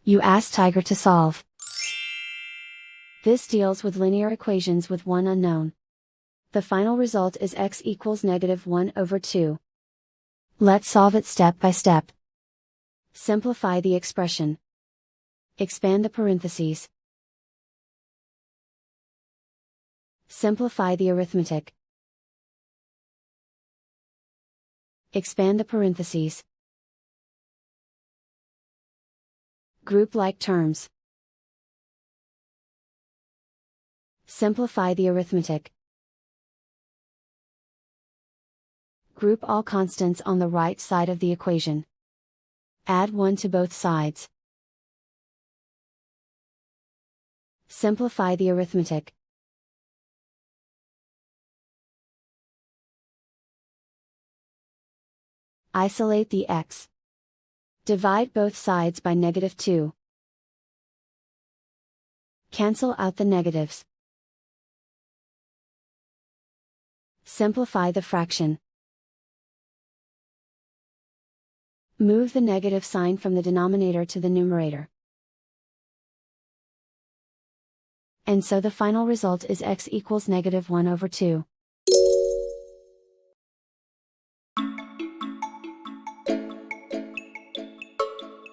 You ask Tiger to solve. This deals with linear equations with one unknown. The final result is x equals -1/2. Let's solve it step by step. Simplify the expression. Expand the parentheses. Simplify the arithmetic. Expand the parentheses. Group like terms. Simplify the arithmetic. Group all constants on the right side of the equation. Add 1 to both sides. Simplify the arithmetic. Isolate the x. Divide both sides by -2. Cancel out the negatives. Simplify the fraction. Move the negative sign from the denominator to the numerator. And so the final result is x equals -1/2.